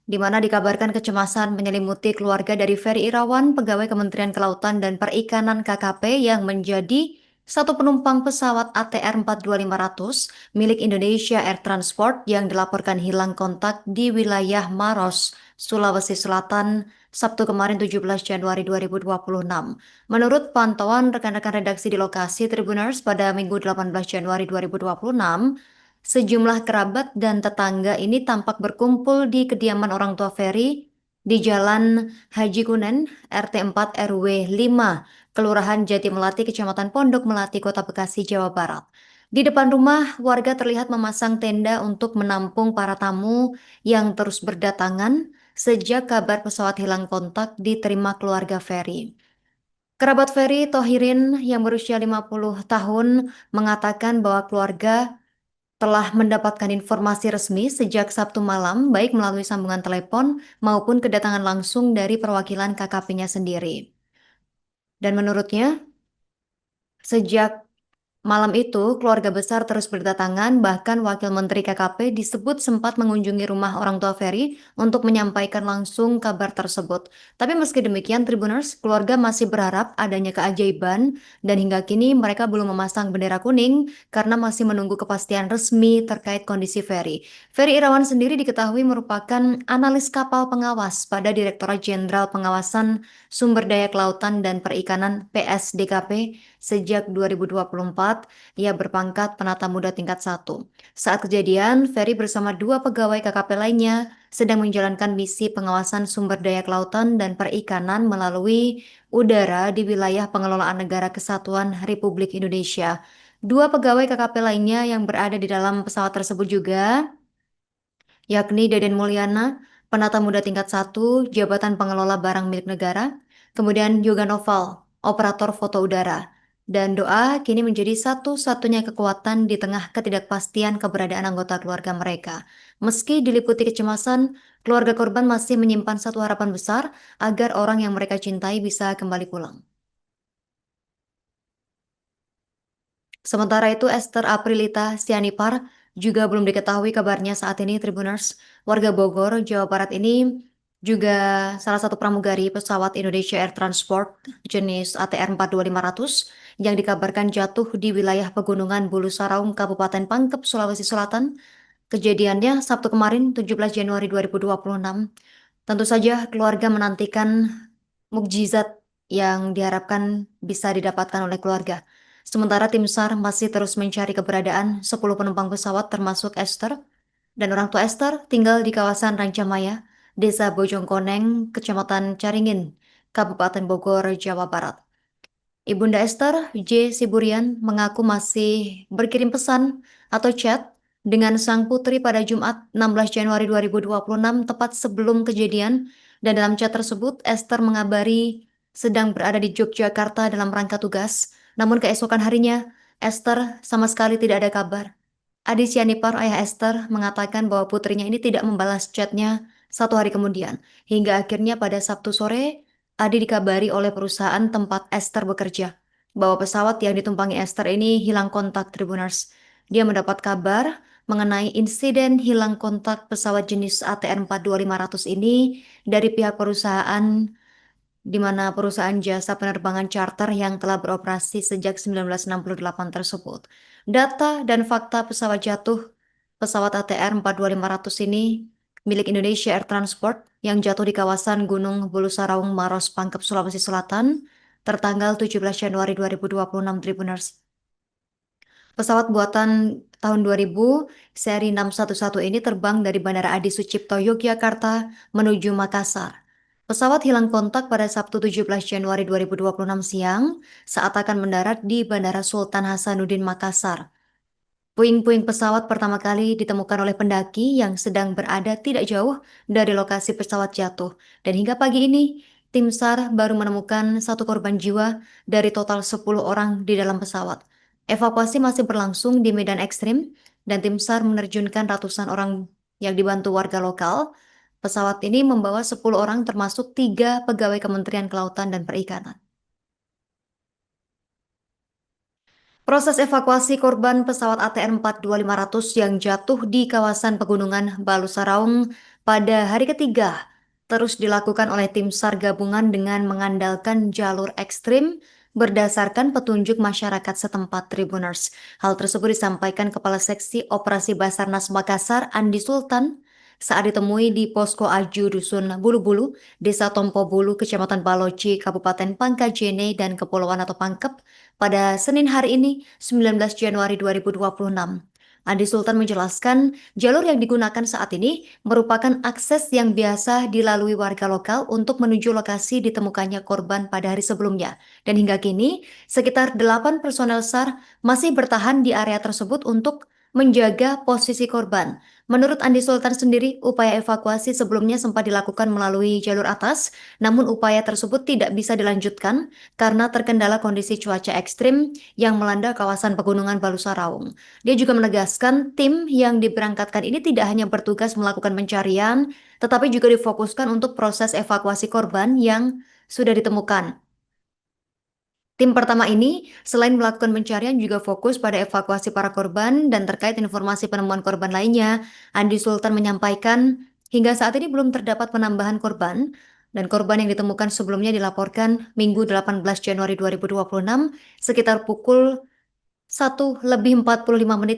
di mana dikabarkan kecemasan menyelimuti keluarga dari Ferry Irawan, pegawai Kementerian Kelautan dan Perikanan KKP yang menjadi satu penumpang pesawat ATR 42500 milik Indonesia Air Transport yang dilaporkan hilang kontak di wilayah Maros, Sulawesi Selatan, Sabtu kemarin 17 Januari 2026. Menurut pantauan rekan-rekan redaksi di lokasi Tribuners pada Minggu 18 Januari 2026, sejumlah kerabat dan tetangga ini tampak berkumpul di kediaman orang tua Ferry di Jalan Haji Kunen, RT 4 RW 5, Kelurahan Jati Melati, Kecamatan Pondok Melati, Kota Bekasi, Jawa Barat. Di depan rumah, warga terlihat memasang tenda untuk menampung para tamu yang terus berdatangan sejak kabar pesawat hilang kontak diterima keluarga Ferry. Kerabat Ferry Tohirin yang berusia 50 tahun mengatakan bahwa keluarga telah mendapatkan informasi resmi sejak Sabtu malam, baik melalui sambungan telepon maupun kedatangan langsung dari perwakilan KKP-nya sendiri. Dan menurutnya, sejak malam itu, keluarga besar terus berdatangan, bahkan Wakil Menteri KKP disebut sempat mengunjungi rumah orang tua Ferry untuk menyampaikan langsung kabar tersebut. Tapi meski demikian, Tribuners, keluarga masih berharap adanya keajaiban dan hingga kini mereka belum memasang bendera kuning karena masih menunggu kepastian resmi terkait kondisi Ferry. Ferry Irawan sendiri diketahui merupakan analis kapal pengawas pada Direktorat Jenderal Pengawasan Sumber Daya Kelautan dan Perikanan PSDKP sejak 2024. Ia berpangkat penata muda tingkat 1. Saat kejadian, Ferry bersama dua pegawai KKP lainnya sedang menjalankan misi pengawasan sumber daya kelautan dan perikanan melalui udara di wilayah pengelolaan Negara Kesatuan Republik Indonesia. Dua pegawai KKP lainnya yang berada di dalam pesawat tersebut juga yakni Deden Mulyana, penata muda tingkat 1, Jabatan Pengelola Barang Milik Negara, kemudian Yoga Noval, operator foto udara. Dan doa kini menjadi satu-satunya kekuatan di tengah ketidakpastian keberadaan anggota keluarga mereka. Meski diliputi kecemasan, keluarga korban masih menyimpan satu harapan besar agar orang yang mereka cintai bisa kembali pulang. Sementara itu, Esther Aprilita Sianipar juga belum diketahui kabarnya saat ini, Tribuners. Warga Bogor, Jawa Barat ini juga salah satu pramugari pesawat Indonesia Air Transport jenis ATR 42500 yang dikabarkan jatuh di wilayah pegunungan Bulu Saraung, Kabupaten Pangkep, Sulawesi Selatan. Kejadiannya Sabtu kemarin, 17 Januari 2026. Tentu saja keluarga menantikan mukjizat yang diharapkan bisa didapatkan oleh keluarga. Sementara tim SAR masih terus mencari keberadaan 10 penumpang pesawat termasuk Esther dan orang tua Esther tinggal di kawasan Rancamaya, Desa Bojongkoneng, Kecamatan Caringin, Kabupaten Bogor, Jawa Barat. Ibunda Esther, J. Siburian, mengaku masih berkirim pesan atau chat dengan sang putri pada Jumat 16 Januari 2026 tepat sebelum kejadian dan dalam chat tersebut Esther mengabari sedang berada di Yogyakarta dalam rangka tugas. Namun keesokan harinya Esther sama sekali tidak ada kabar. Adi Sianipar, ayah Esther, mengatakan bahwa putrinya ini tidak membalas chatnya satu hari kemudian. Hingga akhirnya pada Sabtu sore, Adi dikabari oleh perusahaan tempat Esther bekerja bahwa pesawat yang ditumpangi Esther ini hilang kontak, Tribuners. Dia mendapat kabar mengenai insiden hilang kontak pesawat jenis ATR 42500 ini dari pihak perusahaan di mana perusahaan jasa penerbangan charter yang telah beroperasi sejak 1968 tersebut. Data dan fakta pesawat jatuh, pesawat ATR 42500 ini milik Indonesia Air Transport yang jatuh di kawasan Gunung Bulu Saraung, Maros, Pangkep, Sulawesi Selatan, tertanggal 17 Januari 2026, Tribuners. Pesawat buatan tahun 2000, seri 611 ini terbang dari Bandara Adi Sucipto, Yogyakarta menuju Makassar. Pesawat hilang kontak pada Sabtu 17 Januari 2026 siang saat akan mendarat di Bandara Sultan Hasanuddin Makassar. Puing-puing pesawat pertama kali ditemukan oleh pendaki yang sedang berada tidak jauh dari lokasi pesawat jatuh. Dan hingga pagi ini, tim SAR baru menemukan satu korban jiwa dari total 10 orang di dalam pesawat. Evakuasi masih berlangsung di medan ekstrim dan tim SAR menerjunkan ratusan orang yang dibantu warga lokal. Pesawat ini membawa 10 orang termasuk 3 pegawai Kementerian Kelautan dan Perikanan. Proses evakuasi korban pesawat ATR 42500 yang jatuh di kawasan pegunungan Balusaraung pada hari ketiga terus dilakukan oleh tim SAR gabungan dengan mengandalkan jalur ekstrim berdasarkan petunjuk masyarakat setempat Tribuners. Hal tersebut disampaikan Kepala Seksi Operasi Basarnas Makassar, Andi Sultan, saat ditemui di Posko Aju Dusun Bulu-Bulu, Desa Tompo Bulu, Kecamatan Baloci, Kabupaten Pangkajene, dan Kepulauan atau Pangkep pada Senin hari ini, 19 Januari 2026. Andi Sultan menjelaskan, jalur yang digunakan saat ini merupakan akses yang biasa dilalui warga lokal untuk menuju lokasi ditemukannya korban pada hari sebelumnya. Dan hingga kini, sekitar 8 personel SAR masih bertahan di area tersebut untuk menjaga posisi korban. Menurut Andi Sultan sendiri, upaya evakuasi sebelumnya sempat dilakukan melalui jalur atas, namun upaya tersebut tidak bisa dilanjutkan karena terkendala kondisi cuaca ekstrim yang melanda kawasan pegunungan Balusaraung. Dia juga menegaskan tim yang diberangkatkan ini tidak hanya bertugas melakukan pencarian, tetapi juga difokuskan untuk proses evakuasi korban yang sudah ditemukan. Tim pertama ini selain melakukan pencarian juga fokus pada evakuasi para korban dan terkait informasi penemuan korban lainnya, Andi Sultan menyampaikan hingga saat ini belum terdapat penambahan korban dan korban yang ditemukan sebelumnya dilaporkan Minggu 18 Januari 2026 sekitar pukul 1:45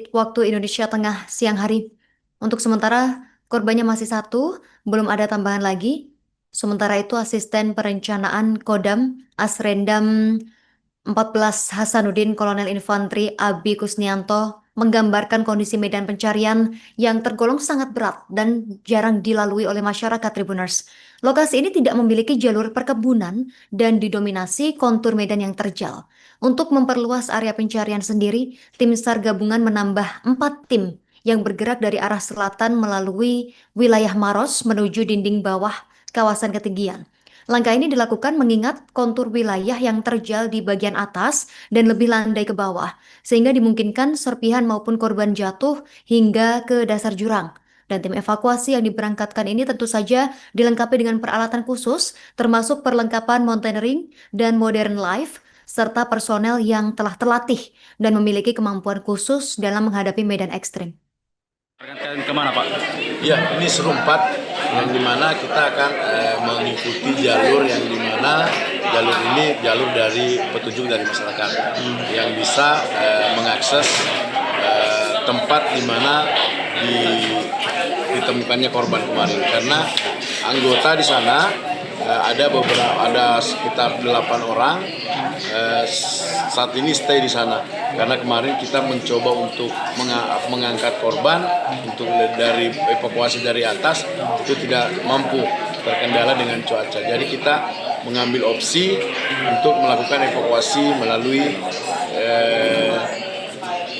waktu Indonesia Tengah siang hari. Untuk sementara korbannya masih satu, belum ada tambahan lagi. Sementara itu asisten perencanaan Kodam Asrendam 14 Hasanuddin Kolonel Infantri Abi Kusnianto menggambarkan kondisi medan pencarian yang tergolong sangat berat dan jarang dilalui oleh masyarakat Tribuners. Lokasi ini tidak memiliki jalur perkebunan dan didominasi kontur medan yang terjal. Untuk memperluas area pencarian sendiri, tim SAR gabungan menambah 4 tim yang bergerak dari arah selatan melalui wilayah Maros menuju dinding bawah kawasan ketinggian. Langkah ini dilakukan mengingat kontur wilayah yang terjal di bagian atas dan lebih landai ke bawah, sehingga dimungkinkan serpihan maupun korban jatuh hingga ke dasar jurang. Dan tim evakuasi yang diberangkatkan ini tentu saja dilengkapi dengan peralatan khusus, termasuk perlengkapan mountaineering dan modern life, serta personel yang telah terlatih dan memiliki kemampuan khusus dalam menghadapi medan ekstrim. Berangkatkan kemana Pak? Ya, ini serumpat yang dimana kita akan mengikuti jalur yang dimana jalur ini jalur dari petunjuk dari masyarakat yang bisa mengakses tempat dimana ditemukannya korban kemarin, karena anggota di sana ada sekitar 8 orang saat ini stay di sana karena kemarin kita mencoba untuk mengangkat korban untuk dari evakuasi dari atas itu tidak mampu, terkendala dengan cuaca. Jadi kita mengambil opsi untuk melakukan evakuasi melalui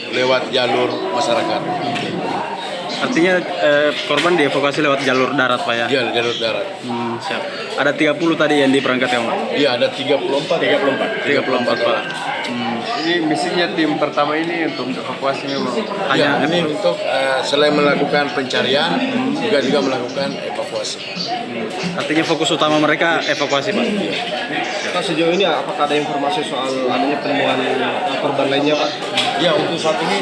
lewat jalur masyarakat. Artinya korban dievakuasi lewat jalur darat Pak ya? Iya, jalur darat. Siap. Ada 30 tadi yang diberangkatkan Pak? Iya, ada 34 Pak. Ini misinya tim pertama ini untuk evakuasi memang. Ya, ini untuk selain melakukan pencarian juga melakukan evakuasi. Artinya fokus utama mereka evakuasi Pak? Pak, sejauh ini apakah ada informasi soal adanya penemuan korban lainnya Pak? Ya, untuk saat ini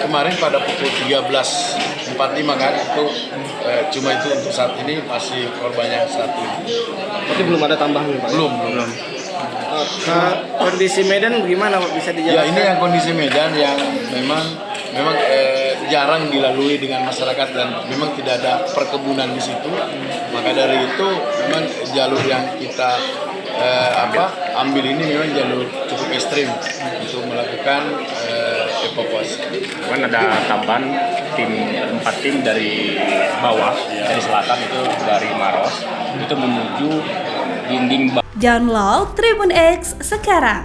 kemarin pada pukul 13.45 kan itu cuma itu untuk saat ini masih korbannya satu. Berarti belum ada tambahan Pak? Belum. Kondisi medan bagaimana Pak, bisa dijelaskan? Ya, ini yang kondisi medan yang memang jarang dilalui dengan masyarakat dan memang tidak ada perkebunan di situ. Maka dari itu memang jalur yang kita ambil ini memang jalur cukup ekstrim untuk melakukan evakuasi. Kan ada tambahan 4 tim dari bawah, dari selatan itu dari Maros itu menuju dinding. Download Tribun X sekarang,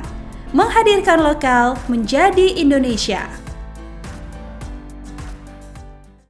menghadirkan lokal menjadi Indonesia.